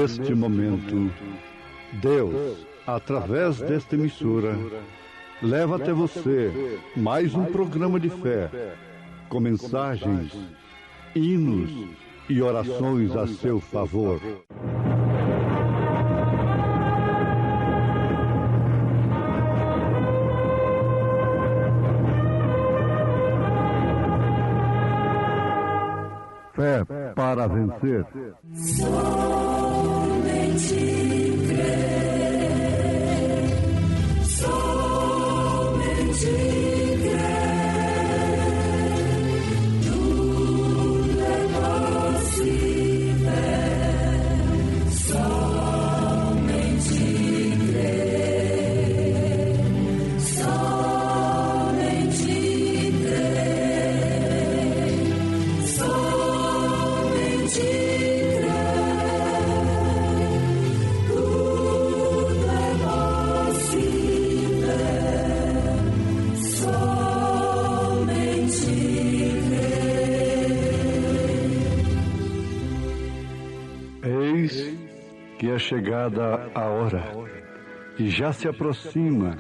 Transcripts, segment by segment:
Neste momento, Deus, através desta emissora, leva até você mais um programa de fé, com mensagens, hinos e orações a seu favor. Fé para vencer. Somente crer, somente crer, tudo é possível, somente crer, somente crer, somente que é chegada a hora, e já se aproxima,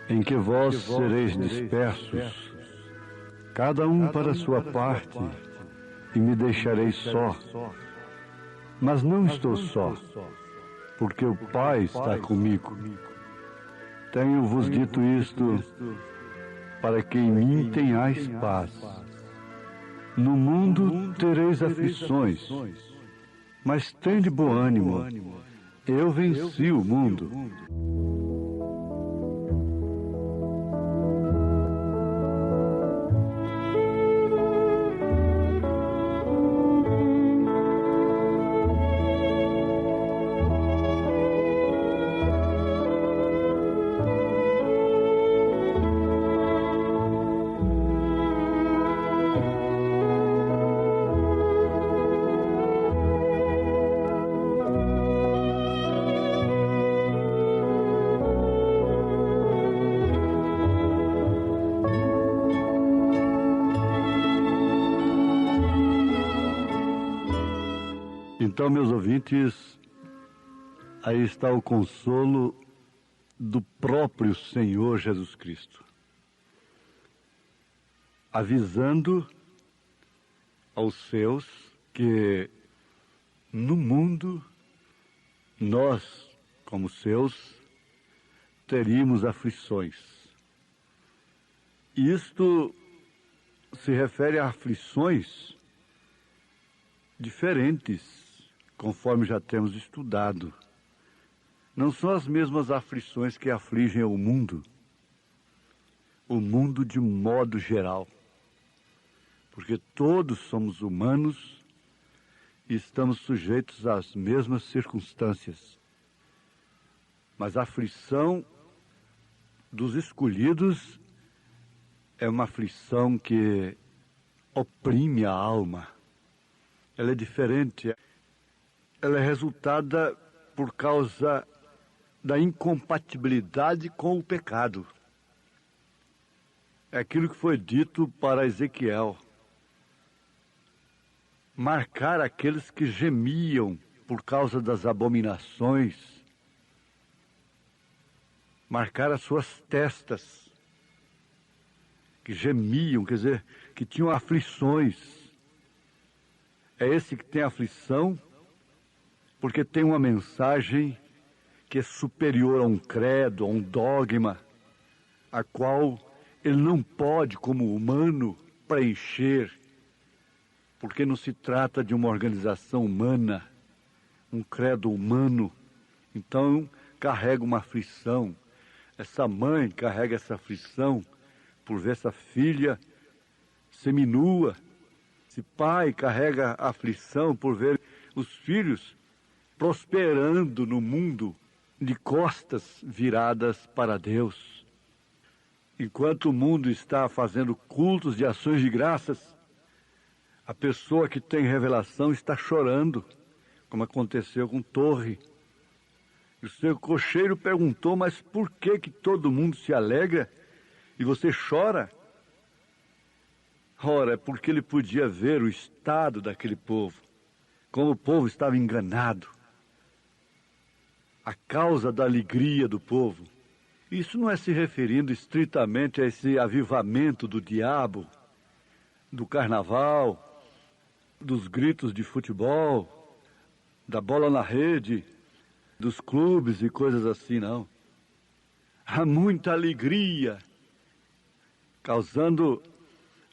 em que vós sereis dispersos, cada um para sua parte, e me deixareis só. Mas não estou só, porque o Pai está comigo. Tenho-vos dito isto, para que em mim tenhais paz. No mundo tereis aflições, mas tende bom ânimo, eu venci o mundo. Então, meus ouvintes, aí está o consolo do próprio Senhor Jesus Cristo, avisando aos seus que no mundo nós, como seus, teríamos aflições. Isto se refere a aflições diferentes, conforme já temos estudado. Não são as mesmas aflições que afligem o mundo de um modo geral, porque todos somos humanos e estamos sujeitos às mesmas circunstâncias. Mas a aflição dos escolhidos é uma aflição que oprime a alma. Ela é diferente. Ela é resultada por causa da incompatibilidade com o pecado. É aquilo que foi dito para Ezequiel. Marcar aqueles que gemiam por causa das abominações. Marcar as suas testas, que gemiam, quer dizer, que tinham aflições. É esse que tem aflição, porque tem uma mensagem que é superior a um credo, a um dogma, a qual ele não pode, como humano, preencher, porque não se trata de uma organização humana, um credo humano. Então, carrega uma aflição. Essa mãe carrega essa aflição por ver essa filha seminua. Esse pai carrega a aflição por ver os filhos prosperando no mundo de costas viradas para Deus. Enquanto o mundo está fazendo cultos de ações de graças, a pessoa que tem revelação está chorando, como aconteceu com Torre. E o seu cocheiro perguntou, mas por que todo mundo se alegra e você chora? Ora, é porque ele podia ver o estado daquele povo, como o povo estava enganado. a causa da alegria do povo. Isso não é se referindo estritamente a esse avivamento do diabo, do carnaval, dos gritos de futebol, da bola na rede, dos clubes e coisas assim, não. Há muita alegria, causando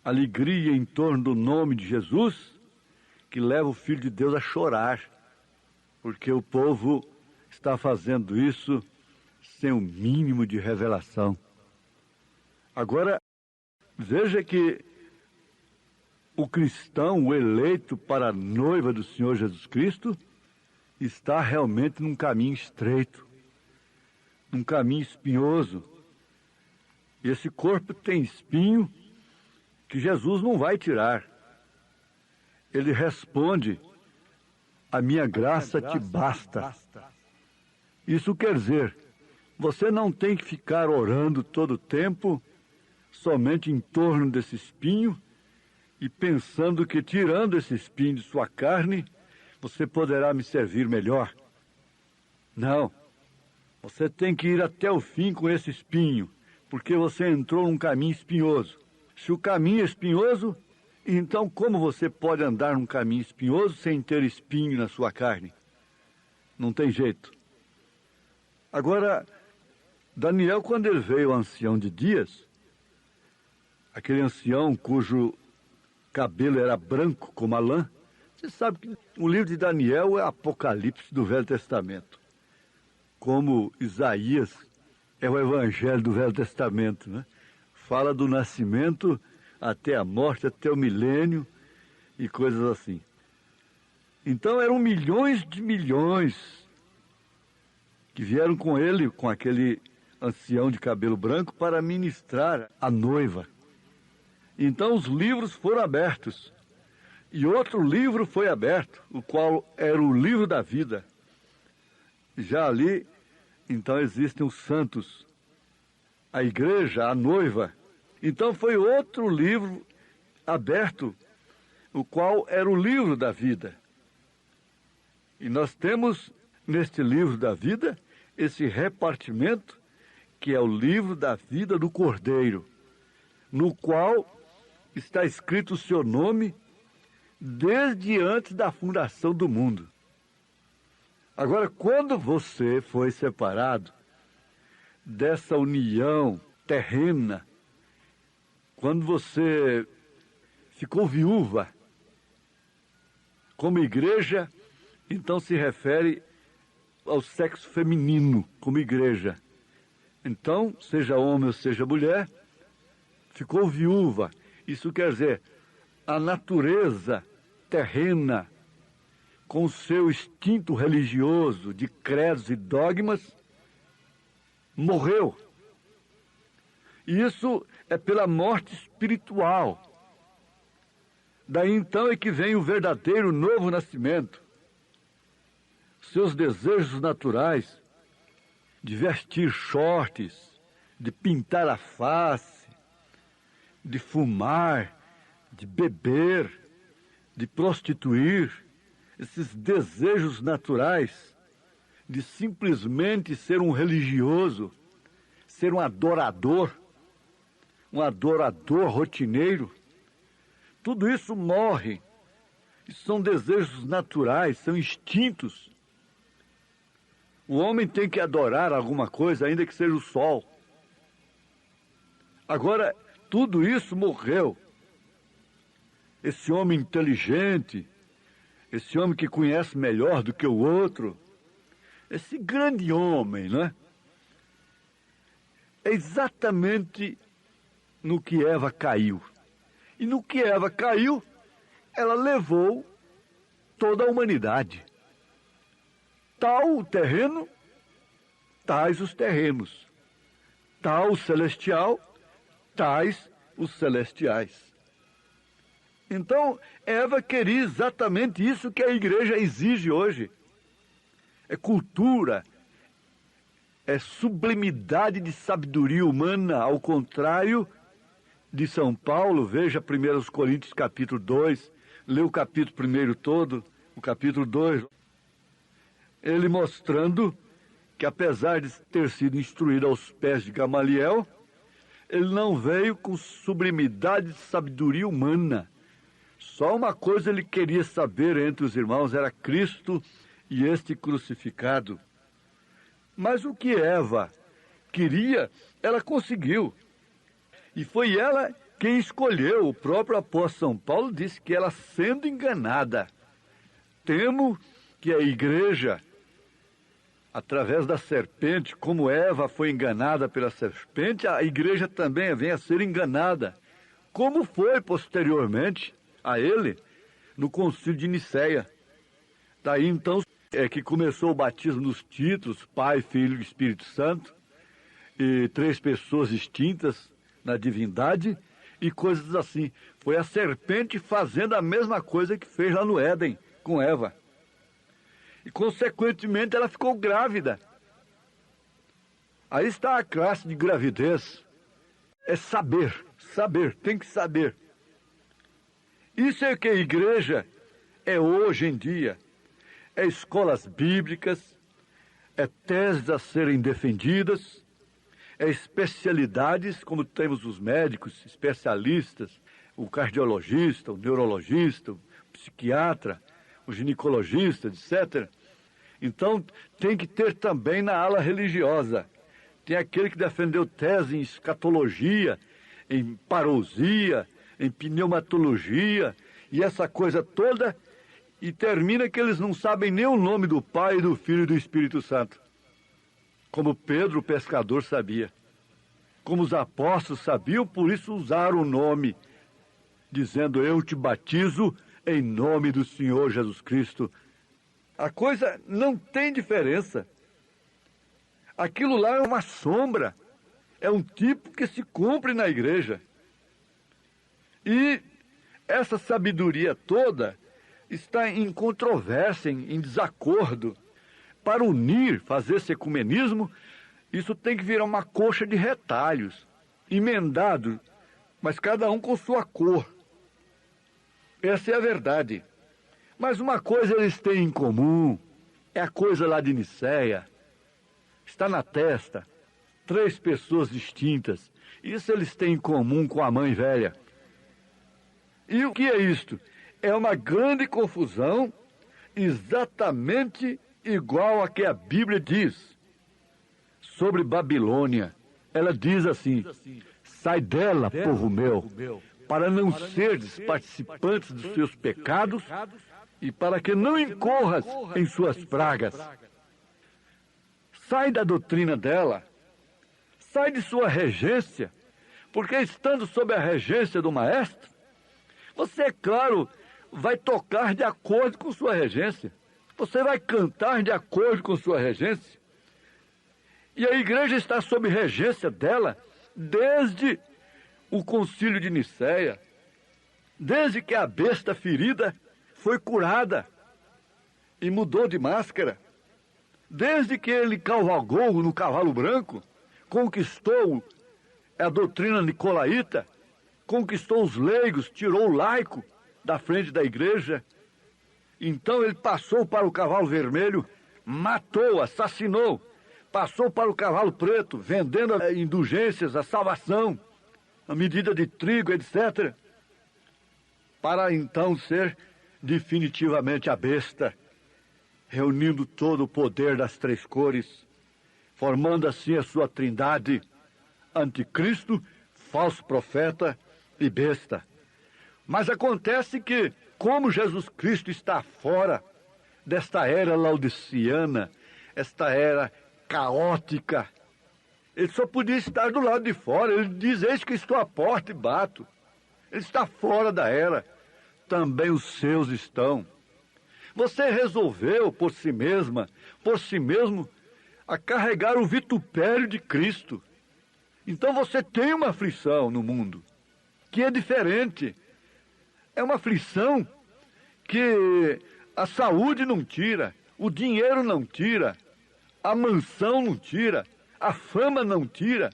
alegria em torno do nome de Jesus, que leva o Filho de Deus a chorar, porque o povo está fazendo isso sem o mínimo de revelação. Agora, veja que o cristão, o eleito para a noiva do Senhor Jesus Cristo, está realmente num caminho estreito, num caminho espinhoso. E esse corpo tem espinho que Jesus não vai tirar. Ele responde: a minha graça te basta. Isso quer dizer, você não tem que ficar orando todo o tempo somente em torno desse espinho e pensando que tirando esse espinho de sua carne, você poderá me servir melhor. Não. Você tem que ir até o fim com esse espinho, porque você entrou num caminho espinhoso. Se o caminho é espinhoso, então como você pode andar num caminho espinhoso sem ter espinho na sua carne? Não tem jeito. Agora, Daniel, quando ele veio ao ancião de dias, aquele ancião cujo cabelo era branco como a lã, você sabe que o livro de Daniel é Apocalipse do Velho Testamento, como Isaías é o Evangelho do Velho Testamento, né? Fala do nascimento até a morte, até o milênio e coisas assim. Então eram milhões de milhões que vieram com ele, com aquele ancião de cabelo branco, para ministrar a noiva. Então os livros foram abertos. E outro livro foi aberto, o qual era o livro da vida. Já ali, então, existem os santos, a igreja, a noiva. Então foi outro livro aberto, o qual era o livro da vida. E nós temos, neste livro da vida, esse repartimento, que é o livro da vida do Cordeiro, no qual está escrito o seu nome desde antes da fundação do mundo. Agora, quando você foi separado dessa união terrena, quando você ficou viúva, como igreja, então se refere ao sexo feminino, como igreja. Então, seja homem ou seja mulher, ficou viúva. Isso quer dizer, a natureza terrena, com o seu instinto religioso de credos e dogmas, morreu. E isso é pela morte espiritual. Daí então é que vem o verdadeiro novo nascimento. Seus desejos naturais de vestir shorts, de pintar a face, de fumar, de beber, de prostituir, esses desejos naturais de simplesmente ser um religioso, ser um adorador rotineiro, tudo isso morre. Isso são desejos naturais, são instintos. O homem tem que adorar alguma coisa, ainda que seja o sol. Agora, tudo isso morreu. Esse homem inteligente, esse homem que conhece melhor do que o outro, esse grande homem, não é? É exatamente no que Eva caiu. E no que Eva caiu, ela levou toda a humanidade. Tal o terreno, tais os terrenos. Tal o celestial, tais os celestiais. Então, Eva queria exatamente isso que a igreja exige hoje. É cultura, é sublimidade de sabedoria humana, ao contrário de São Paulo. Veja 1 Coríntios capítulo 2, lê o capítulo 1 todo, o capítulo 2. Ele mostrando que apesar de ter sido instruído aos pés de Gamaliel, ele não veio com sublimidade de sabedoria humana. Só uma coisa ele queria saber entre os irmãos, era Cristo e este crucificado. Mas o que Eva queria, ela conseguiu. E foi ela quem escolheu. O próprio apóstolo São Paulo disse que ela sendo enganada. Temo que a igreja, através da serpente, como Eva foi enganada pela serpente, a igreja também venha a ser enganada, como foi posteriormente a ele no concílio de Nicéia. Daí então é que começou o batismo nos títulos, Pai, Filho e Espírito Santo, e 3 pessoas distintas na divindade e coisas assim. Foi a serpente fazendo a mesma coisa que fez lá no Éden com Eva. E, consequentemente, ela ficou grávida. Aí está a classe de gravidez. É saber, tem que saber. Isso é o que a igreja é hoje em dia. É escolas bíblicas, é teses a serem defendidas, é especialidades, como temos os médicos especialistas, o cardiologista, o neurologista, o psiquiatra, o ginecologista, etc. Então, tem que ter também na ala religiosa. Tem aquele que defendeu tese em escatologia, em parousia, em pneumatologia, e essa coisa toda, e termina que eles não sabem nem o nome do Pai, do Filho e do Espírito Santo. Como Pedro, o pescador, sabia. Como os apóstolos sabiam, por isso usaram o nome, dizendo, eu te batizo em nome do Senhor Jesus Cristo. A coisa não tem diferença. Aquilo lá é uma sombra, é um tipo que se cumpre na igreja. E essa sabedoria toda está em controvérsia, em desacordo. Para unir, fazer esse ecumenismo, isso tem que virar uma coxa de retalhos, emendado, mas cada um com sua cor. Essa é a verdade. Mas uma coisa eles têm em comum, é a coisa lá de Nicéia. Está na testa, 3 pessoas distintas. Isso eles têm em comum com a mãe velha. E o que é isto? É uma grande confusão, exatamente igual a que a Bíblia diz sobre Babilônia. Ela diz assim, sai dela, povo meu, para não seres participantes dos seus pecados e para que não incorras em suas pragas. Sai da doutrina dela, sai de sua regência, porque estando sob a regência do maestro, você, é claro, vai tocar de acordo com sua regência. Você vai cantar de acordo com sua regência. E a igreja está sob regência dela desde o concílio de Nicéia, desde que a besta ferida foi curada e mudou de máscara, desde que ele cavalgou no cavalo branco, conquistou a doutrina nicolaíta, conquistou os leigos, tirou o laico da frente da igreja. Então ele passou para o cavalo vermelho, matou, assassinou, passou para o cavalo preto, vendendo indulgências, a salvação, a medida de trigo, etc., para então ser definitivamente a besta, reunindo todo o poder das 3 cores, formando assim a sua trindade, anticristo, falso profeta e besta. Mas acontece que, como Jesus Cristo está fora desta era laodiceana, esta era caótica, ele só podia estar do lado de fora. Ele diz, eis que estou à porta e bato. Ele está fora da era. Também os seus estão. Você resolveu por si mesma, por si mesmo, a carregar o vitupério de Cristo. Então você tem uma aflição no mundo, que é diferente. É uma aflição que a saúde não tira, o dinheiro não tira, a mansão não tira, a fama não tira,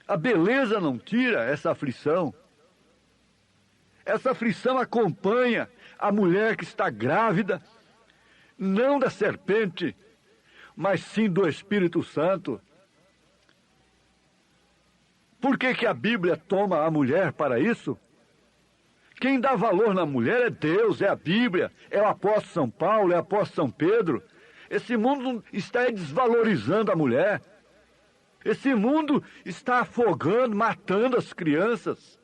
a beleza não tira essa aflição. Essa aflição acompanha a mulher que está grávida, não da serpente, mas sim do Espírito Santo. Por que que a Bíblia toma a mulher para isso? Quem dá valor na mulher é Deus, é a Bíblia, é o apóstolo São Paulo, é o apóstolo São Pedro. Esse mundo está desvalorizando a mulher. Esse mundo está afogando, matando as crianças.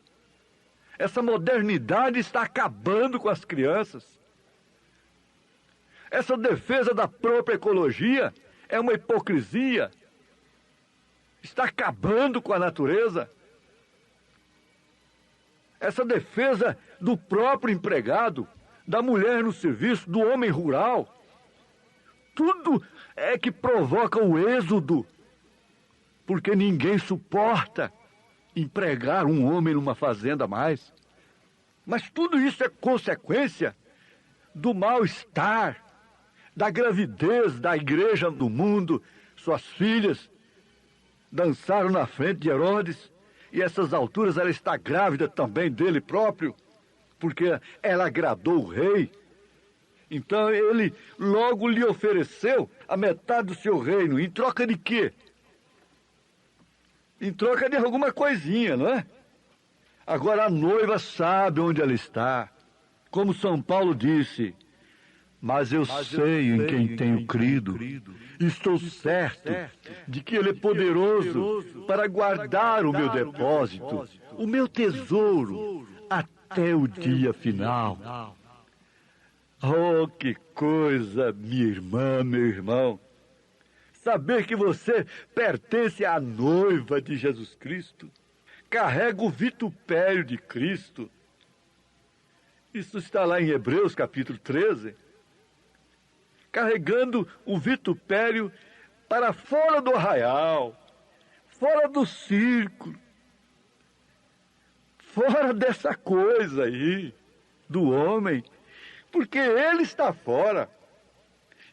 Essa modernidade está acabando com as crianças. Essa defesa da própria ecologia é uma hipocrisia. Está acabando com a natureza. Essa defesa do próprio empregado, da mulher no serviço, do homem rural, tudo é que provoca o êxodo, porque ninguém suporta empregar um homem numa fazenda a mais. Mas tudo isso é consequência do mal-estar, da gravidez da igreja do mundo. Suas filhas dançaram na frente de Herodes, e a essas alturas ela está grávida também dele próprio, porque ela agradou o rei. Então ele logo lhe ofereceu a metade do seu reino. Em troca de quê? Em troca de alguma coisinha, não é? Agora a noiva sabe onde ela está. Como São Paulo disse, mas eu sei em quem tenho crido. Estou certo de que Ele é poderoso para guardar o meu depósito, o meu tesouro, até o dia final. Oh, que coisa, minha irmã, meu irmão. Saber que você pertence à noiva de Jesus Cristo, carrega o vitupério de Cristo. Isso está lá em Hebreus capítulo 13. Carregando o vitupério para fora do arraial, fora do círculo, fora dessa coisa aí do homem, porque ele está fora.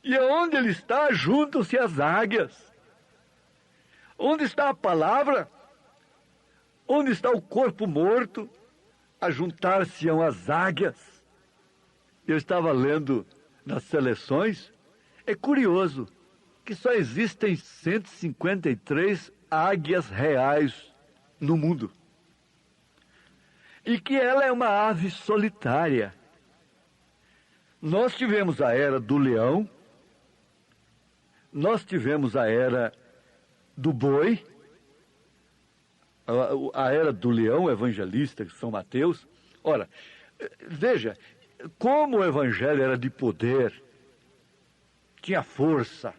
E onde ele está, juntam-se as águias. Onde está a palavra? Onde está o corpo morto? A juntar-se-ão as águias. Eu estava lendo nas seleções. É curioso que só existem 153 águias reais no mundo. E que ela é uma ave solitária. Nós tivemos a era do leão, nós tivemos a era do boi, a era do leão evangelista, São Mateus. Ora, veja, como o evangelho era de poder, tinha força,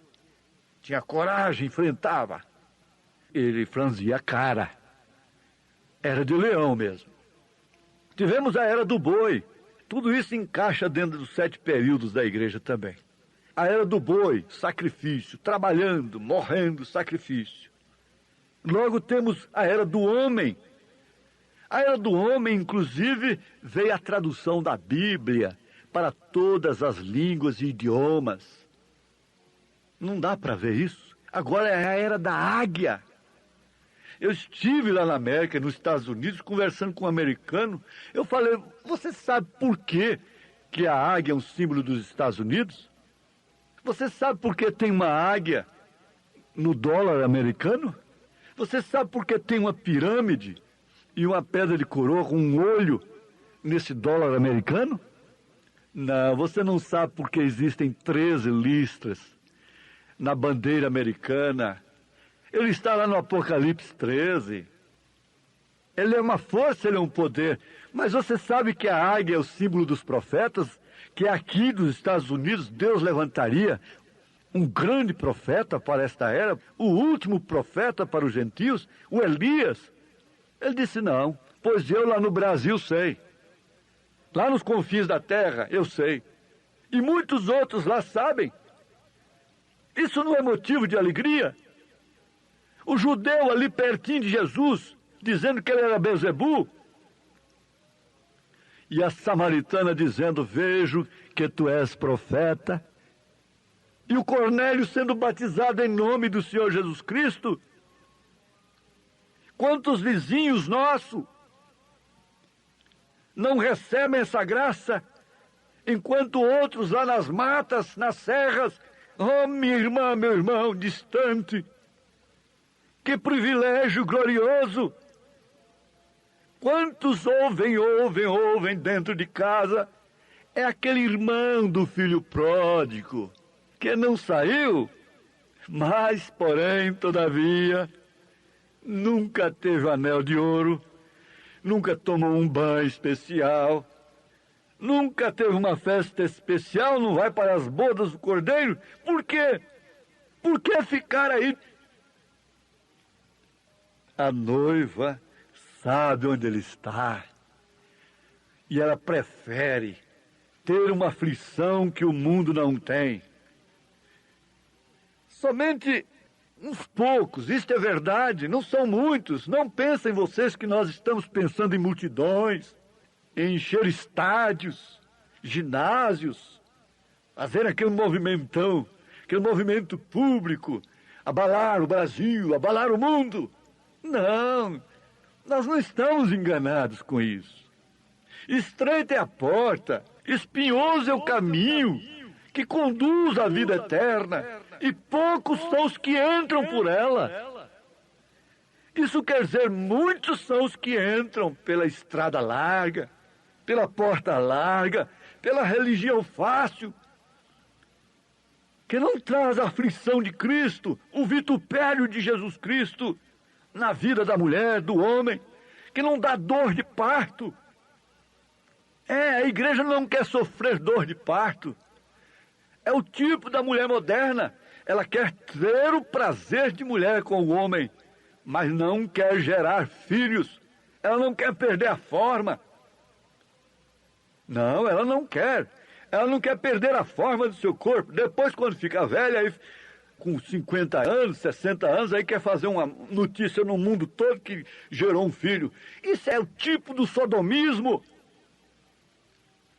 tinha coragem, enfrentava. Ele franzia a cara. Era de leão mesmo. Tivemos a era do boi. Tudo isso encaixa dentro dos 7 períodos da igreja também. A era do boi, sacrifício, trabalhando, morrendo, sacrifício. Logo temos a era do homem. A era do homem, inclusive, veio a tradução da Bíblia para todas as línguas e idiomas. Não dá para ver isso. Agora é a era da águia. Eu estive lá na América, nos Estados Unidos, conversando com um americano. Eu falei, você sabe por que a águia é um símbolo dos Estados Unidos? Você sabe por que tem uma águia no dólar americano? Você sabe por que tem uma pirâmide e uma pedra de coroa com um olho nesse dólar americano? Não, você não sabe por que existem 13 listras na bandeira americana. Ele está lá no Apocalipse 13. Ele é uma força, ele é um poder. Mas você sabe que a águia é o símbolo dos profetas? Que aqui dos Estados Unidos Deus levantaria um grande profeta para esta era, o último profeta para os gentios, o Elias. Ele disse, não, pois eu lá no Brasil sei. Lá nos confins da terra, eu sei. E muitos outros lá sabem. Isso não é motivo de alegria? O judeu ali pertinho de Jesus, dizendo que ele era Beelzebu. E a samaritana dizendo, vejo que tu és profeta. E o Cornélio sendo batizado em nome do Senhor Jesus Cristo. Quantos vizinhos nossos não recebem essa graça, enquanto outros lá nas matas, nas serras, Oh, minha irmã, meu irmão, distante. Que privilégio glorioso! Quantos ouvem dentro de casa? É aquele irmão do filho pródigo, que não saiu, mas, porém, todavia, nunca teve anel de ouro, nunca tomou um banho especial, nunca teve uma festa especial, não vai para as bodas do Cordeiro. Por quê? Por que ficar aí? A noiva sabe onde ele está e ela prefere ter uma aflição que o mundo não tem. Somente uns poucos, isto é verdade, não são muitos. Não pensem vocês que nós estamos pensando em multidões, em encher estádios, ginásios, fazer aquele movimentão, aquele movimento público, abalar o Brasil, abalar o mundo. Não, nós não estamos enganados com isso. Estreita é a porta, espinhoso é o caminho que conduz à vida eterna, e poucos são os que entram por ela. Isso quer dizer, muitos são os que entram pela estrada larga, pela porta larga, pela religião fácil, que não traz a aflição de Cristo, o vitupério de Jesus Cristo na vida da mulher, do homem, que não dá dor de parto. A igreja não quer sofrer dor de parto. É o tipo da mulher moderna. Ela quer ter o prazer de mulher com o homem, mas não quer gerar filhos. Ela não quer perder a forma. Não, ela não quer. Ela não quer perder a forma do seu corpo. Depois, quando fica velha, aí, com 50 anos, 60 anos, aí quer fazer uma notícia no mundo todo que gerou um filho. Isso é o tipo do sodomismo.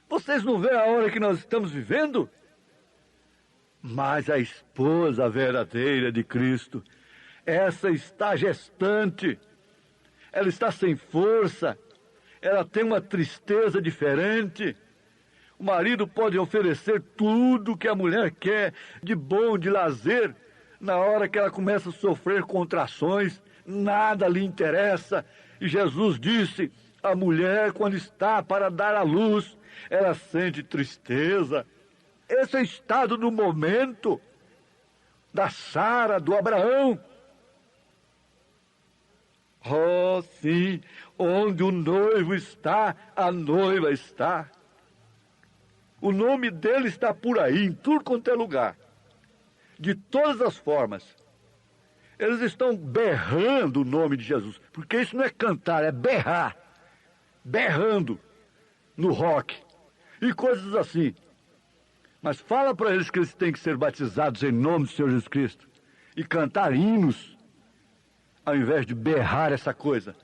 Vocês não veem a hora que nós estamos vivendo? Mas a esposa verdadeira de Cristo, essa está gestante, ela está sem força, ela tem uma tristeza diferente. O marido pode oferecer tudo que a mulher quer, de bom, de lazer. Na hora que ela começa a sofrer contrações, nada lhe interessa. E Jesus disse, a mulher, quando está para dar à luz, ela sente tristeza. Esse é o estado do momento da Sara, do Abraão. Oh, sim, onde o noivo está, a noiva está. O nome dele está por aí, em tudo quanto é lugar. De todas as formas. Eles estão berrando o nome de Jesus. Porque isso não é cantar, é berrar. Berrando no rock. E coisas assim. Mas fala para eles que eles têm que ser batizados em nome do Senhor Jesus Cristo. E cantar hinos, ao invés de berrar essa coisa.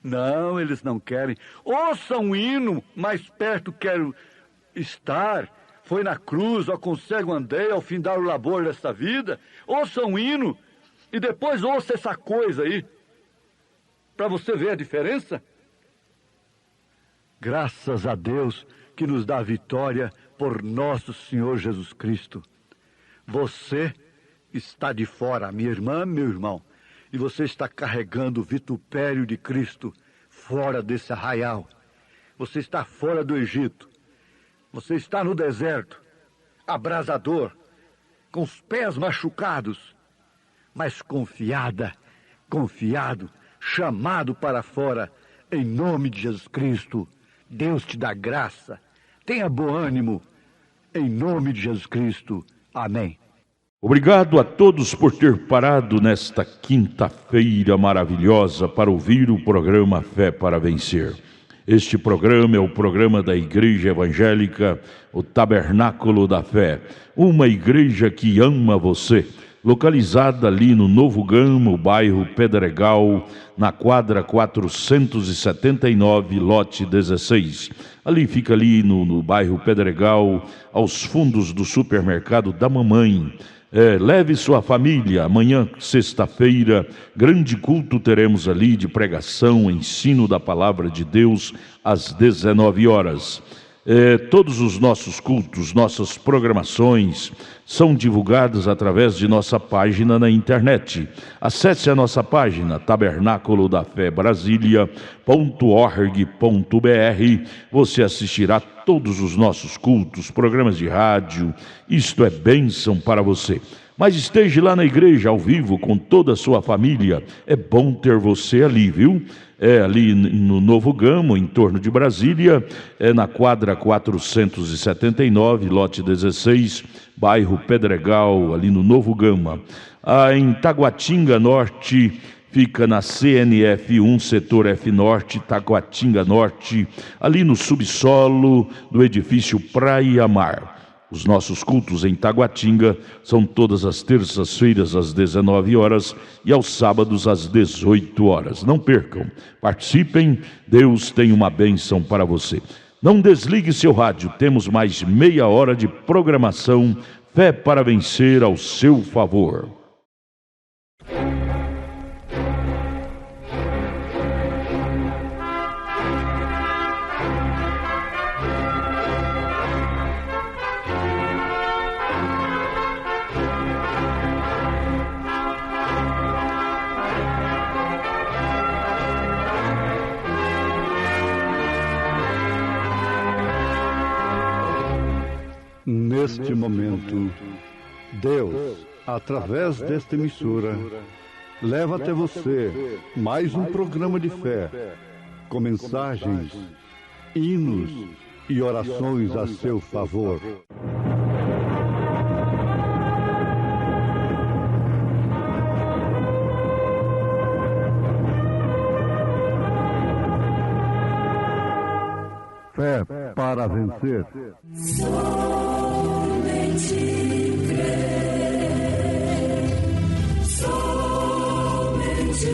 Não, eles não querem. Ouçam um hino, mais perto quero estar. Foi na cruz, ao conselho andei, ao findar o labor desta vida. Ouça um hino e depois ouça essa coisa aí. Para você ver a diferença. Graças a Deus que nos dá a vitória por nosso Senhor Jesus Cristo. Você está de fora, minha irmã, meu irmão, e você está carregando o vitupério de Cristo fora desse arraial. Você está fora do Egito. Você está no deserto, abrasador, com os pés machucados, mas confiado, chamado para fora, em nome de Jesus Cristo. Deus te dá graça. Tenha bom ânimo, em nome de Jesus Cristo. Amém. Obrigado a todos por ter parado nesta quinta-feira maravilhosa para ouvir o programa Fé para Vencer. Este programa é o programa da Igreja Evangélica, o Tabernáculo da Fé, uma igreja que ama você, localizada ali no Novo Gama, bairro Pedregal, na quadra 479, lote 16. Ali fica ali no bairro Pedregal, aos fundos do supermercado da mamãe. Leve sua família, amanhã, sexta-feira, grande culto teremos ali de pregação, ensino da palavra de Deus, às 19 horas. Todos os nossos cultos, nossas programações são divulgadas através de nossa página na internet. Acesse a nossa página tabernaculodafebrasilia.org.br. Você assistirá todos os nossos cultos, programas de rádio. Isto é bênção para você. Mas esteja lá na igreja ao vivo com toda a sua família. É bom ter você ali, viu? Ali no Novo Gama, em torno de Brasília, na quadra 479, lote 16, bairro Pedregal, ali no Novo Gama. Em Taguatinga Norte, fica na CNF 1, setor F Norte, Taguatinga Norte, ali no subsolo do edifício Praia Mar. Os nossos cultos em Taguatinga são todas as terças-feiras às 19 horas e aos sábados às 18 horas. Não percam, participem, Deus tem uma bênção para você. Não desligue seu rádio, temos mais meia hora de programação, Fé para Vencer ao seu favor. Neste momento, Deus, através desta emissora, leva até você mais um programa de fé, com mensagens, hinos e orações a seu favor. Fé para vencer. Somente crer, somente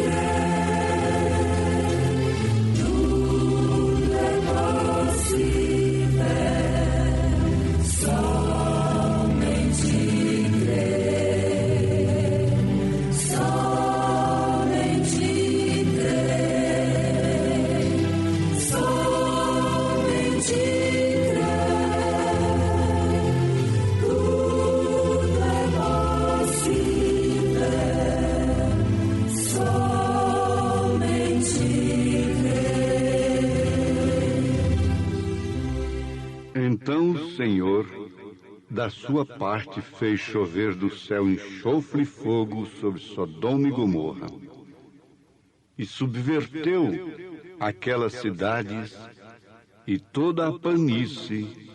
crer, tudo é possível, somente crer, somente crer, somente Então o Senhor, da sua parte, fez chover do céu enxofre e fogo sobre Sodoma e Gomorra, e subverteu aquelas cidades e toda a planície,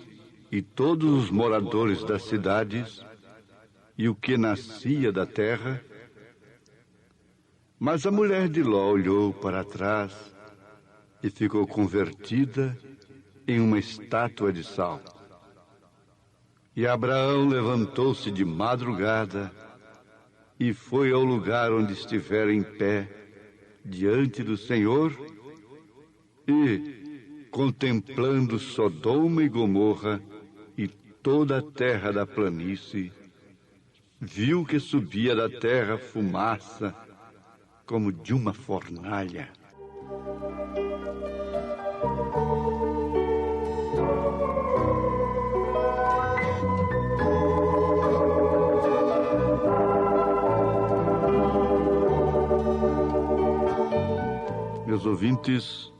e todos os moradores das cidades, e o que nascia da terra. Mas a mulher de Ló olhou para trás e ficou convertida em uma estátua de sal. E Abraão levantou-se de madrugada e foi ao lugar onde estivera em pé diante do Senhor e, contemplando Sodoma e Gomorra e toda a terra da planície, viu que subia da terra fumaça como de uma fornalha. Meus ouvintes,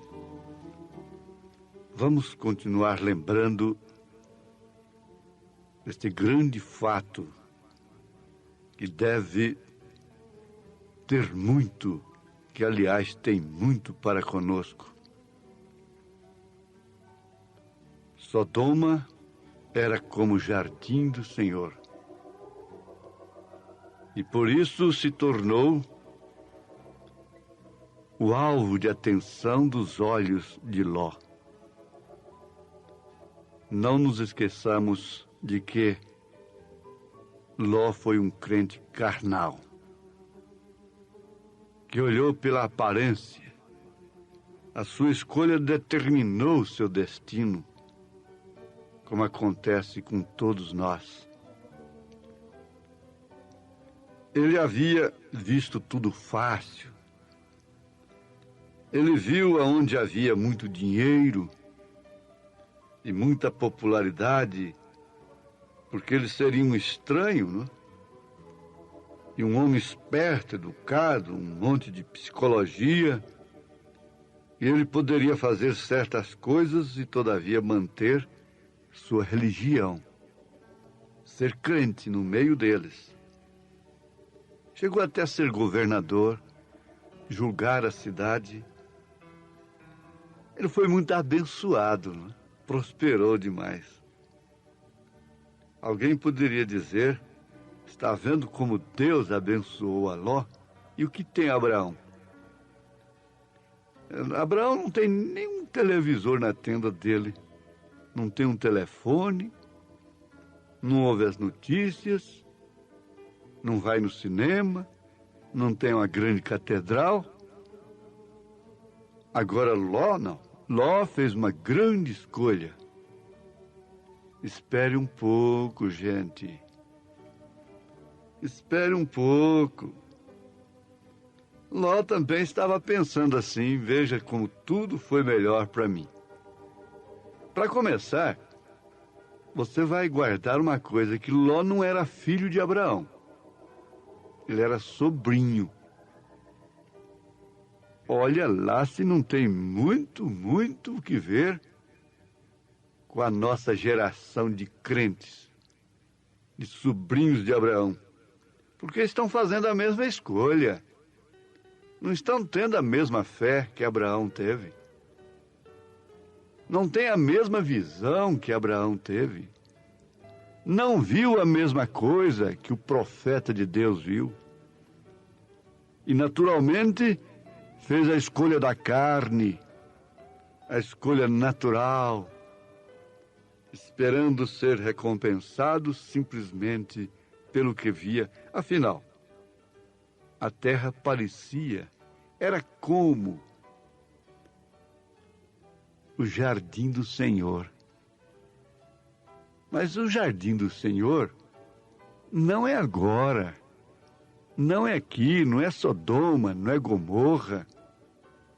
vamos continuar lembrando este grande fato que deve ter muito, que aliás tem muito para conosco. Sodoma era como o jardim do Senhor, e por isso se tornou o alvo de atenção dos olhos de Ló. Não nos esqueçamos de que Ló foi um crente carnal, que olhou pela aparência. A sua escolha determinou o seu destino, como acontece com todos nós. Ele havia visto tudo fácil. Ele viu aonde havia muito dinheiro, e muita popularidade, porque ele seria um estranho, né? E um homem esperto, educado, um monte de psicologia, e ele poderia fazer certas coisas e todavia manter sua religião, ser crente no meio deles. Chegou até a ser governador, julgar a cidade. Ele foi muito abençoado, né? Prosperou demais. Alguém poderia dizer, está vendo como Deus abençoou a Ló? E o que tem Abraão? Abraão não tem nenhum televisor na tenda dele, não tem um telefone, não ouve as notícias, não vai no cinema, não tem uma grande catedral. Agora Ló não. Ló fez uma grande escolha. Espere um pouco, gente. Espere um pouco. Ló também estava pensando assim, veja como tudo foi melhor para mim. Para começar, você vai guardar uma coisa, que Ló não era filho de Abraão. Ele era sobrinho. Olha lá se não tem muito o que ver com a nossa geração de crentes, de sobrinhos de Abraão. Porque estão fazendo a mesma escolha. Não estão tendo a mesma fé que Abraão teve. Não tem a mesma visão que Abraão teve. Não viu a mesma coisa que o profeta de Deus viu. E, naturalmente, fez a escolha da carne, a escolha natural, esperando ser recompensado simplesmente pelo que via. Afinal, a terra parecia, era como o jardim do Senhor. Mas o jardim do Senhor não é agora, não é aqui, não é Sodoma, não é Gomorra.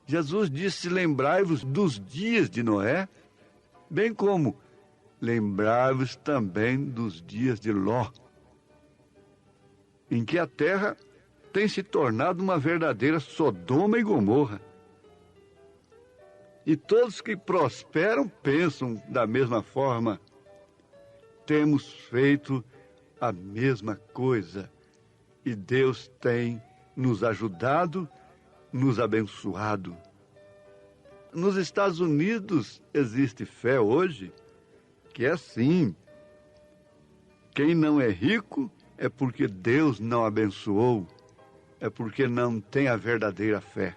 Jesus disse, lembrai-vos dos dias de Noé, bem como lembrai-vos também dos dias de Ló, em que a terra tem se tornado uma verdadeira Sodoma e Gomorra. E todos que prosperam pensam da mesma forma. Temos feito a mesma coisa. E Deus tem nos ajudado, nos abençoado. Nos Estados Unidos existe fé hoje que é assim. Quem não é rico é porque Deus não abençoou, é porque não tem a verdadeira fé.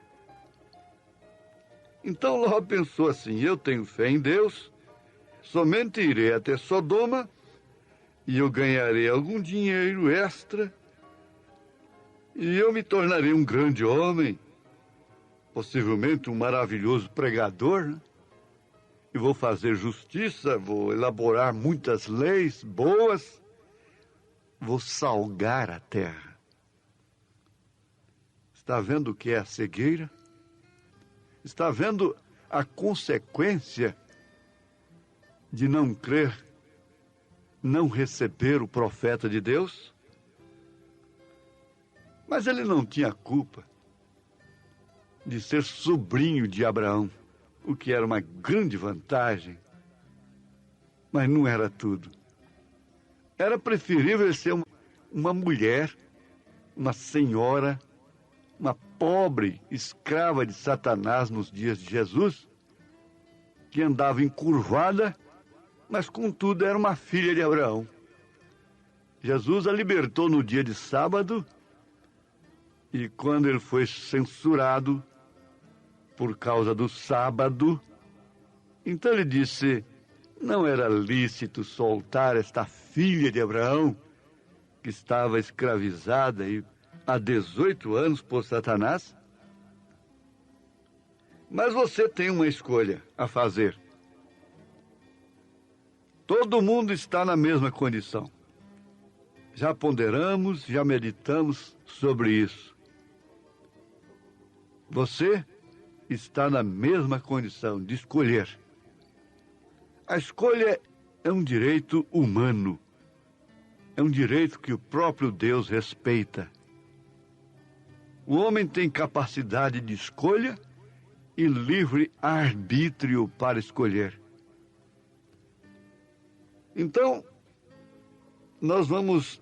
Então Ló pensou assim, eu tenho fé em Deus, somente irei até Sodoma e eu ganharei algum dinheiro extra e eu me tornarei um grande homem, possivelmente um maravilhoso pregador, né? E vou fazer justiça, vou elaborar muitas leis boas, vou salgar a terra. Está vendo o que é a cegueira? Está vendo a consequência de não crer, não receber o profeta de Deus? Mas ele não tinha culpa de ser sobrinho de Abraão, o que era uma grande vantagem. Mas não era tudo. Era preferível ser uma mulher, uma senhora, uma pobre escrava de Satanás nos dias de Jesus, que andava encurvada, mas contudo era uma filha de Abraão. Jesus a libertou no dia de sábado, e quando ele foi censurado por causa do sábado, então ele disse, não era lícito soltar esta filha de Abraão, que estava escravizada e há 18 anos por Satanás? Mas você tem uma escolha a fazer. Todo mundo está na mesma condição. Já ponderamos, já meditamos sobre isso. Você está na mesma condição de escolher. A escolha é um direito humano. É um direito que o próprio Deus respeita. O homem tem capacidade de escolha e livre arbítrio para escolher. Então, nós vamos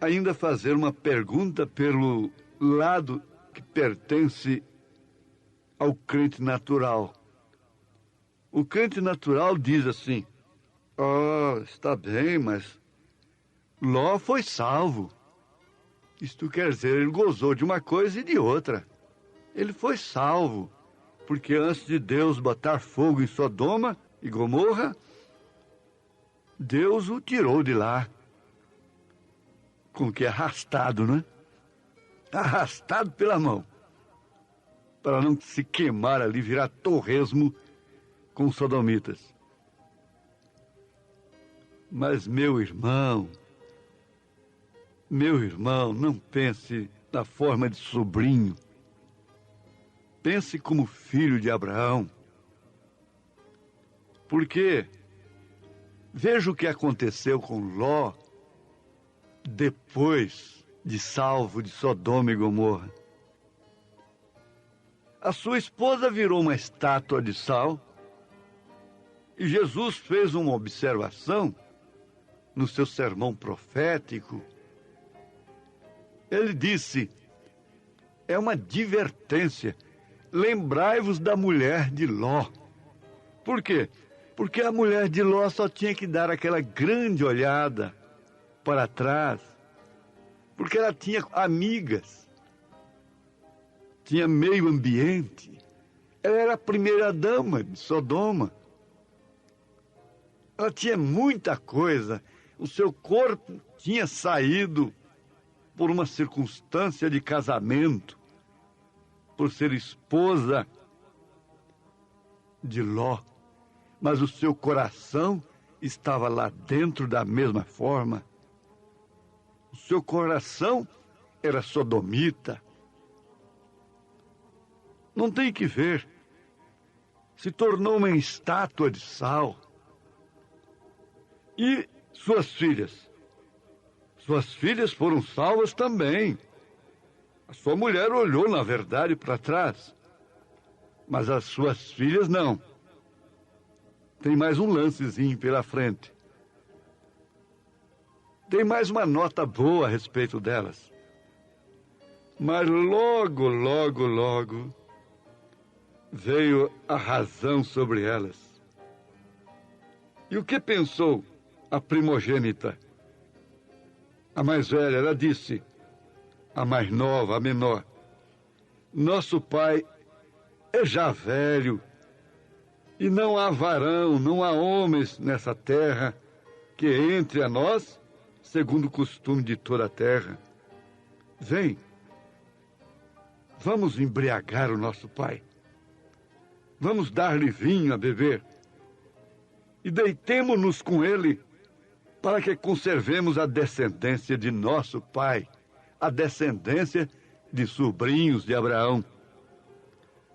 ainda fazer uma pergunta pelo lado que pertence ao crente natural. O crente natural diz assim: está bem, mas Ló foi salvo. Isto quer dizer, ele gozou de uma coisa e de outra. Ele foi salvo, porque antes de Deus botar fogo em Sodoma e Gomorra, Deus o tirou de lá. Com que arrastado, né? Arrastado pela mão, para não se queimar ali, virar torresmo com os sodomitas. Mas meu irmão, não pense na forma de sobrinho. Pense como filho de Abraão. Porque veja o que aconteceu com Ló depois de salvo de Sodoma e Gomorra. A sua esposa virou uma estátua de sal e Jesus fez uma observação no seu sermão profético. Ele disse, é uma advertência, lembrai-vos da mulher de Ló. Por quê? Porque a mulher de Ló só tinha que dar aquela grande olhada para trás, porque ela tinha amigas, tinha meio ambiente. Ela era a primeira dama de Sodoma. Ela tinha muita coisa. O seu corpo tinha saído por uma circunstância de casamento, por ser esposa de Ló. Mas o seu coração estava lá dentro da mesma forma. O seu coração era sodomita. Não tem que ver. Se tornou uma estátua de sal. E suas filhas? Suas filhas foram salvas também. A sua mulher olhou, na verdade, para trás. Mas as suas filhas não. Tem mais um lancezinho pela frente. Tem mais uma nota boa a respeito delas. Mas logo veio a razão sobre elas. E o que pensou a primogênita? A mais velha, ela disse, a mais nova, a menor, nosso pai é já velho, e não há varão, não há homens nessa terra que entre a nós, segundo o costume de toda a terra. Vem, vamos embriagar o nosso pai. Vamos dar-lhe vinho a beber. E deitemo-nos com ele, para que conservemos a descendência de nosso pai, a descendência de sobrinhos de Abraão.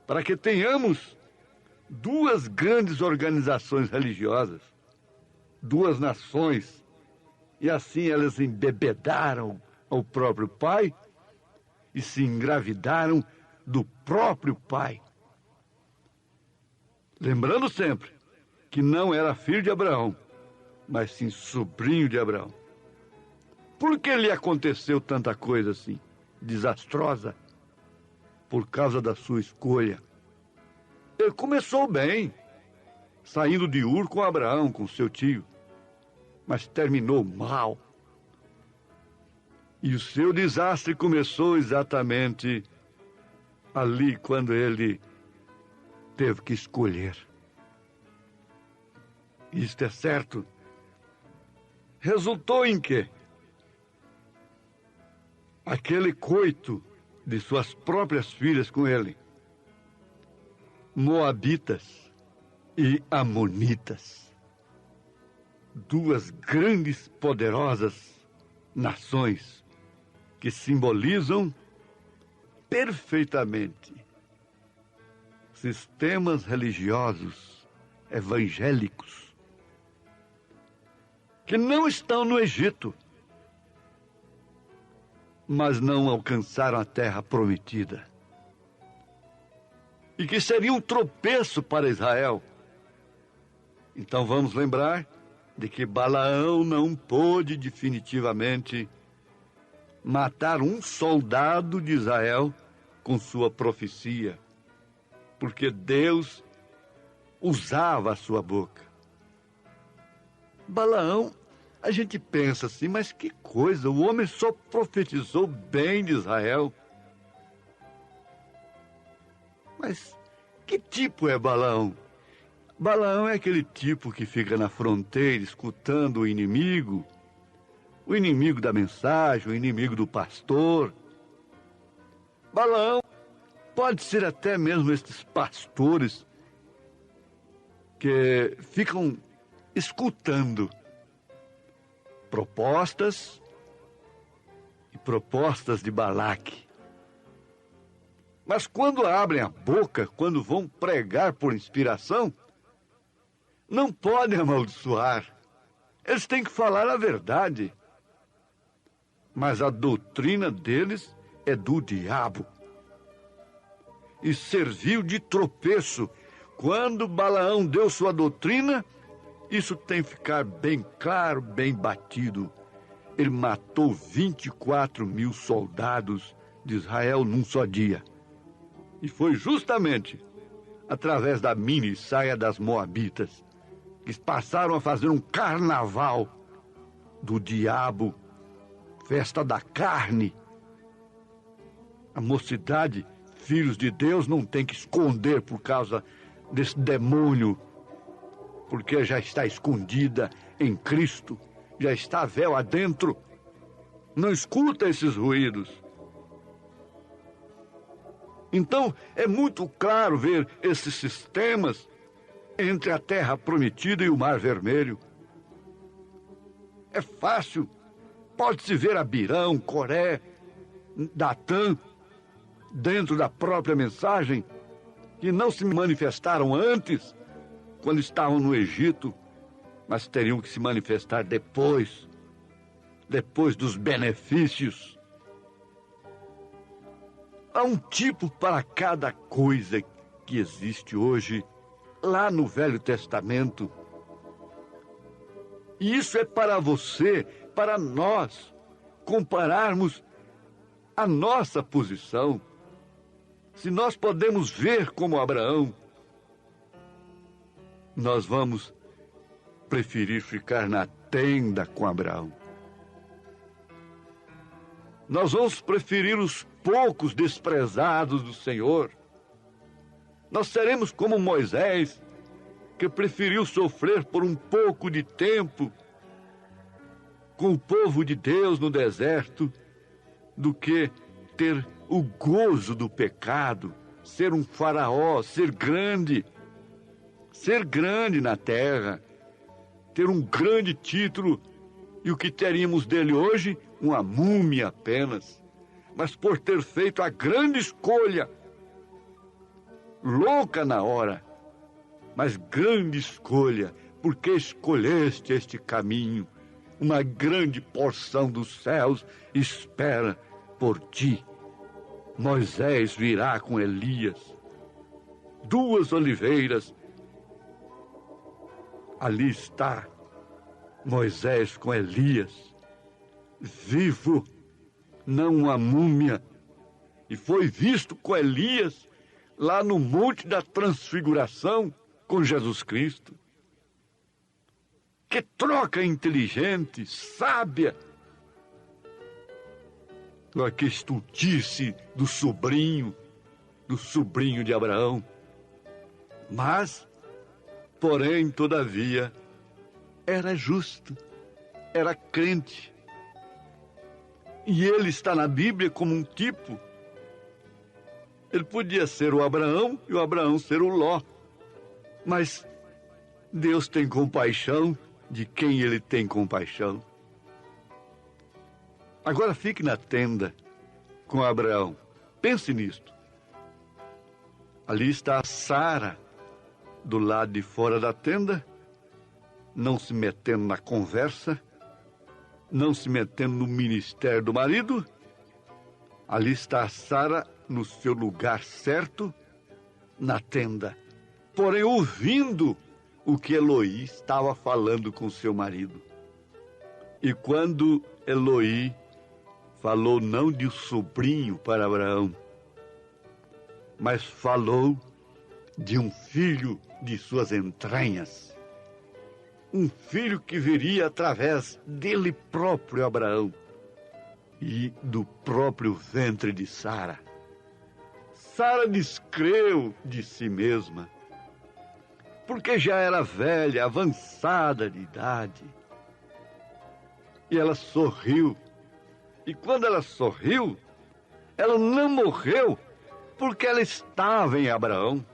Para que tenhamos duas grandes organizações religiosas, duas nações, e assim elas embebedaram ao próprio pai e se engravidaram do próprio pai. Lembrando sempre que não era filho de Abraão, mas sim sobrinho de Abraão. Por que lhe aconteceu tanta coisa assim, desastrosa? Por causa da sua escolha. Ele começou bem, saindo de Ur com Abraão, com seu tio, mas terminou mal. E o seu desastre começou exatamente ali, quando ele teve que escolher. Isto é certo. Resultou em quê? Aquele coito de suas próprias filhas com ele, Moabitas e Amonitas, duas grandes, poderosas nações que simbolizam perfeitamente sistemas religiosos evangélicos que não estão no Egito, mas não alcançaram a terra prometida, e que seria um tropeço para Israel. Então vamos lembrar de que Balaão não pôde definitivamente matar um soldado de Israel com sua profecia, porque Deus usava a sua boca. Balaão, a gente pensa assim, mas que coisa, o homem só profetizou bem de Israel. Mas que tipo é Balaão? Balaão é aquele tipo que fica na fronteira escutando o inimigo da mensagem, o inimigo do pastor. Balaão pode ser até mesmo esses pastores que ficam escutando propostas e propostas de Balaque. Mas quando abrem a boca, quando vão pregar por inspiração, não podem amaldiçoar. Eles têm que falar a verdade. Mas a doutrina deles é do diabo. E serviu de tropeço. Quando Balaão deu sua doutrina, isso tem que ficar bem claro, bem batido. Ele matou 24.000 soldados de Israel num só dia. E foi justamente através da mini saia das Moabitas que passaram a fazer um carnaval do diabo, festa da carne. A mocidade, filhos de Deus, não tem que esconder por causa desse demônio, porque já está escondida em Cristo, já está véu adentro. Não escuta esses ruídos. Então, é muito claro ver esses sistemas entre a terra prometida e o Mar Vermelho. É fácil. Pode-se ver Abirão, Coré, Datã, dentro da própria mensagem, que não se manifestaram antes, quando estavam no Egito, mas teriam que se manifestar depois dos benefícios. Há um tipo para cada coisa que existe hoje, lá no Velho Testamento. E isso é para você, para nós, compararmos a nossa posição. Se nós podemos ver como Abraão, nós vamos preferir ficar na tenda com Abraão. Nós vamos preferir os poucos desprezados do Senhor. Nós seremos como Moisés, que preferiu sofrer por um pouco de tempo com o povo de Deus no deserto, do que ter o gozo do pecado, ser um faraó, ser grande na terra, ter um grande título, e o que teríamos dele hoje? Uma múmia apenas. Mas por ter feito a grande escolha, louca na hora, mas grande escolha, porque escolheste este caminho, uma grande porção dos céus espera por ti. Moisés virá com Elias, 2 oliveiras, ali está Moisés com Elias, vivo, não uma múmia, e foi visto com Elias lá no Monte da Transfiguração com Jesus Cristo. Que troca inteligente, sábia. Olha que estultice do sobrinho de Abraão. Mas, porém, todavia, era justo, era crente. E ele está na Bíblia como um tipo. Ele podia ser o Abraão e o Abraão ser o Ló. Mas Deus tem compaixão de quem ele tem compaixão. Agora fique na tenda com Abraão. Pense nisto. Ali está a Sara do lado de fora da tenda não se metendo na conversa, não se metendo no ministério do marido. Ali está a Sara no seu lugar certo, na tenda, porém ouvindo o que Eloi estava falando com seu marido. E quando Eloi falou não de um sobrinho para Abraão, mas falou de um filho de suas entranhas, um filho que viria através dele próprio, Abraão, e do próprio ventre de Sara. Sara descreu de si mesma, porque já era velha, avançada de idade. E ela sorriu. E quando ela sorriu, ela não morreu, porque ela estava em Abraão.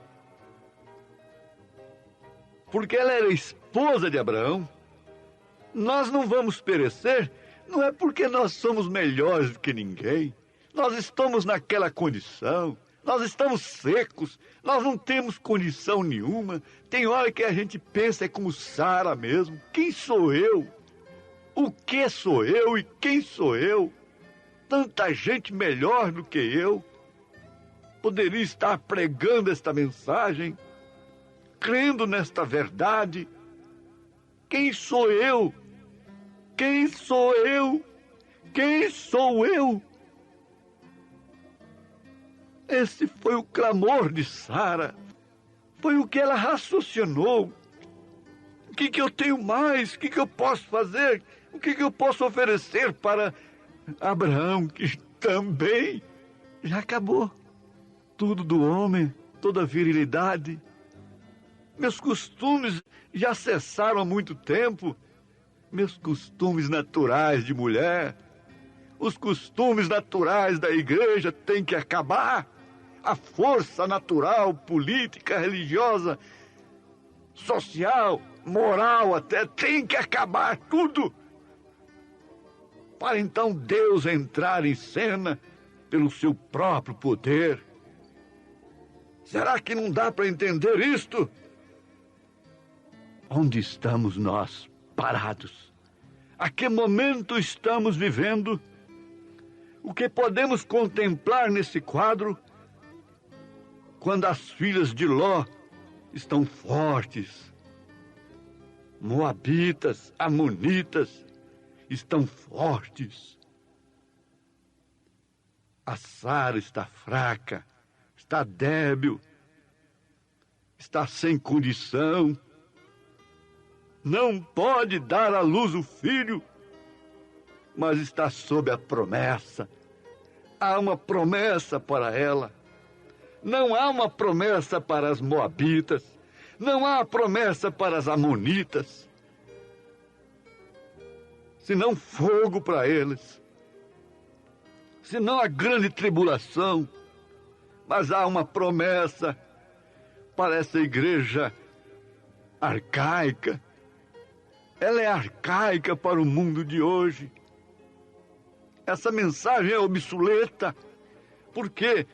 Porque ela era esposa de Abraão. Nós não vamos perecer, não é porque nós somos melhores do que ninguém. Nós estamos naquela condição. Nós estamos secos, nós não temos condição nenhuma. Tem hora que a gente pensa é como Sara mesmo. Quem sou eu? O que sou eu e quem sou eu? Tanta gente melhor do que eu poderia estar pregando esta mensagem, crendo nesta verdade. Quem sou eu? Quem sou eu? Quem sou eu? Esse foi o clamor de Sara. Foi o que ela raciocinou. O que eu tenho mais? O que eu posso fazer? O que eu posso oferecer para Abraão, que também já acabou tudo do homem, toda a virilidade. Meus costumes já cessaram há muito tempo. Meus costumes naturais de mulher, os costumes naturais da igreja têm que acabar. A força natural, política, religiosa, social, moral até, tem que acabar tudo. Para então Deus entrar em cena pelo seu próprio poder. Será que não dá para entender isto? Onde estamos nós parados? A que momento estamos vivendo? O que podemos contemplar nesse quadro? Quando as filhas de Ló estão fortes, moabitas, amonitas estão fortes. A Sara está fraca, está débil, está sem condição, não pode dar à luz o filho, mas está sob a promessa. Há uma promessa para ela. Não há uma promessa para as moabitas, não há promessa para as amonitas, senão fogo para eles, senão a grande tribulação. Mas há uma promessa para essa igreja arcaica. Ela é arcaica para o mundo de hoje. Essa mensagem é obsoleta, porque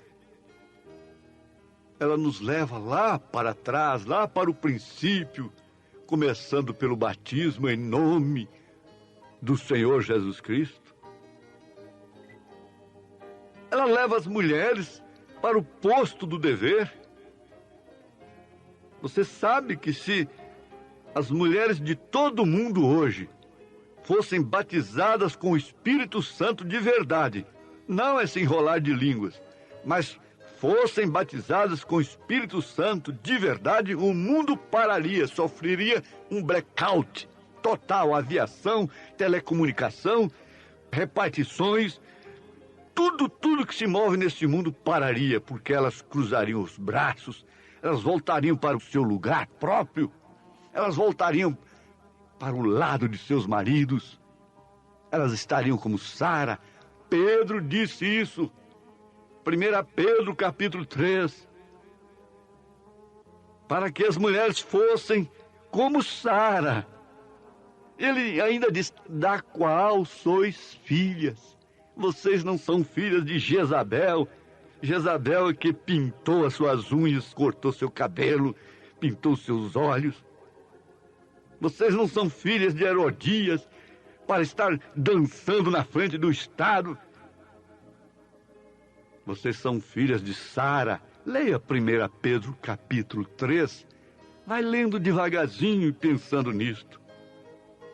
ela nos leva lá para trás, lá para o princípio, começando pelo batismo em nome do Senhor Jesus Cristo. Ela leva as mulheres para o posto do dever. Você sabe que se as mulheres de todo o mundo hoje fossem batizadas com o Espírito Santo de verdade, não esse enrolar de línguas, mas fossem batizadas com o Espírito Santo de verdade, o mundo pararia, sofreria um blackout total. Aviação, telecomunicação, repartições, tudo que se move nesse mundo pararia, porque elas cruzariam os braços, elas voltariam para o seu lugar próprio, elas voltariam para o lado de seus maridos, elas estariam como Sara. Pedro disse isso, 1 Pedro capítulo 3, para que as mulheres fossem como Sara. Ele ainda diz, da qual sois filhas. Vocês não são filhas de Jezabel. Jezabel é que pintou as suas unhas, cortou seu cabelo, pintou seus olhos. Vocês não são filhas de Herodias para estar dançando na frente do Estado. Vocês são filhas de Sara. Leia 1 Pedro capítulo 3. Vai lendo devagarzinho e pensando nisto.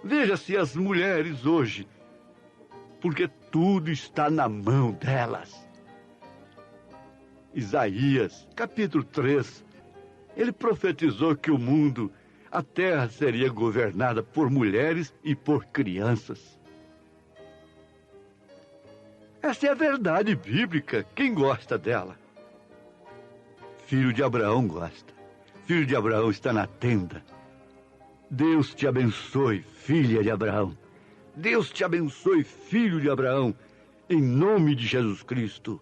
Veja se as mulheres hoje, porque tudo está na mão delas. Isaías capítulo 3, ele profetizou que o mundo, a terra seria governada por mulheres e por crianças. Essa é a verdade bíblica. Quem gosta dela? Filho de Abraão gosta. Filho de Abraão está na tenda. Deus te abençoe, filha de Abraão. Deus te abençoe, filho de Abraão. Em nome de Jesus Cristo.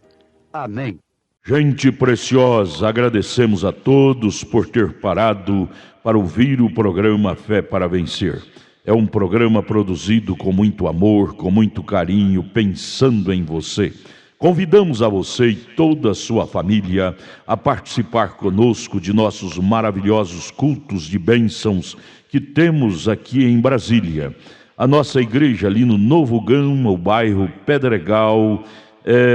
Amém. Gente preciosa, agradecemos a todos por ter parado para ouvir o programa Fé para Vencer. É um programa produzido com muito amor, com muito carinho, pensando em você. Convidamos a você e toda a sua família a participar conosco de nossos maravilhosos cultos de bênçãos que temos aqui em Brasília. A nossa igreja ali no Novo Gama, o bairro Pedregal,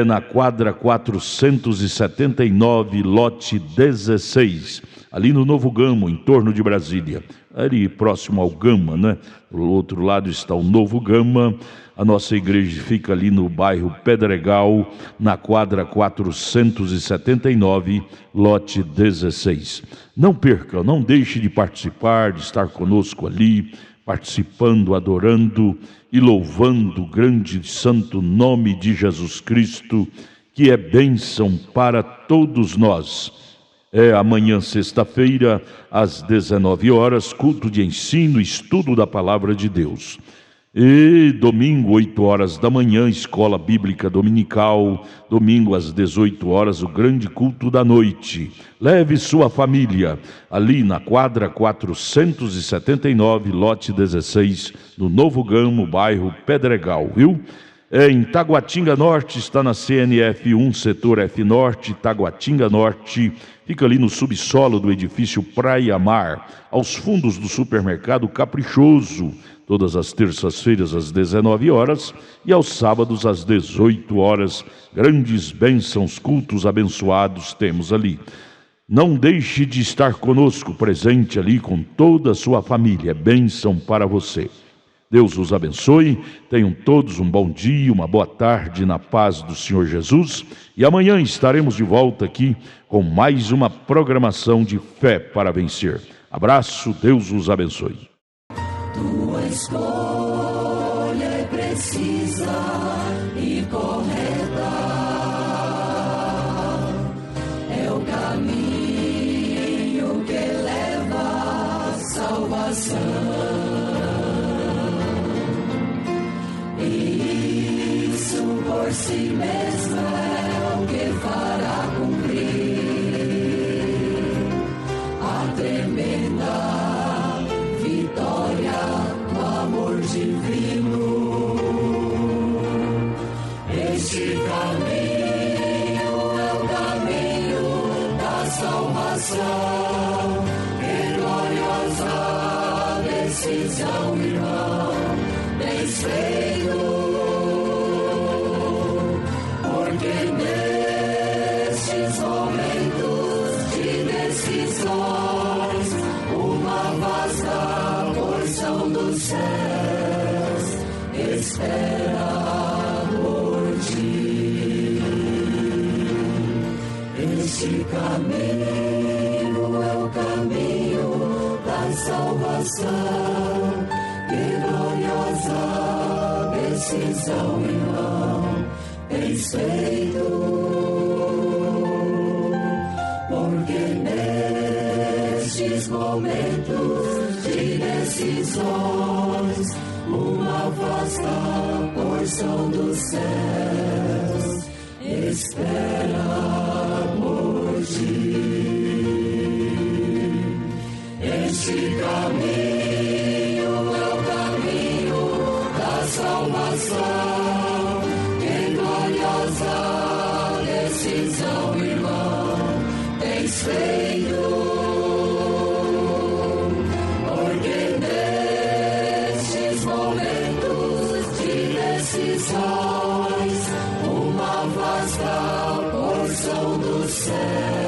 na quadra 479, lote 16, ali no Novo Gama, em torno de Brasília, ali próximo ao Gama, né? Do outro lado está o Novo Gama. A nossa igreja fica ali no bairro Pedregal, na quadra 479, lote 16. Não perca, não deixe de participar, de estar conosco ali, participando, adorando e louvando o grande e santo nome de Jesus Cristo, que é bênção para todos nós. Amanhã, sexta-feira, às 19 horas, culto de ensino e estudo da Palavra de Deus. E domingo, 8 horas da manhã, escola bíblica dominical. Domingo, às 18 horas, o grande culto da noite. Leve sua família ali na quadra 479, lote 16, no Novo Gama, bairro Pedregal, viu? Em Taguatinga Norte, está na CNF 1, setor F Norte, Taguatinga Norte. Fica ali no subsolo do edifício Praia Mar, aos fundos do supermercado Caprichoso. Todas as terças-feiras às 19 horas e aos sábados às 18 horas. Grandes bênçãos, cultos abençoados temos ali. Não deixe de estar conosco, presente ali com toda a sua família. É bênção para você. Deus os abençoe. Tenham todos um bom dia, uma boa tarde na paz do Senhor Jesus. E amanhã estaremos de volta aqui com mais uma programação de Fé para Vencer. Abraço, Deus os abençoe. Tua escolha é precisa e correta, é o caminho que leva à salvação, e isso por si mesmo é o que fará cumprir a tremenda divino. Este caminho é o caminho da salvação. Que gloriosa decisão, irmão, tens feito, porque nestes momentos de decisões, uma vasta porção dos céus espera por ti. Este caminho é o caminho da salvação. Que gloriosa decisão, irmão, tens feito, porque nestes momentos de decisões, uma vasta porção dos céus espera por ti. Este caminho é o caminho da salvação. Que gloriosa decisão, irmão, tens feito, porque astral, porção do céu.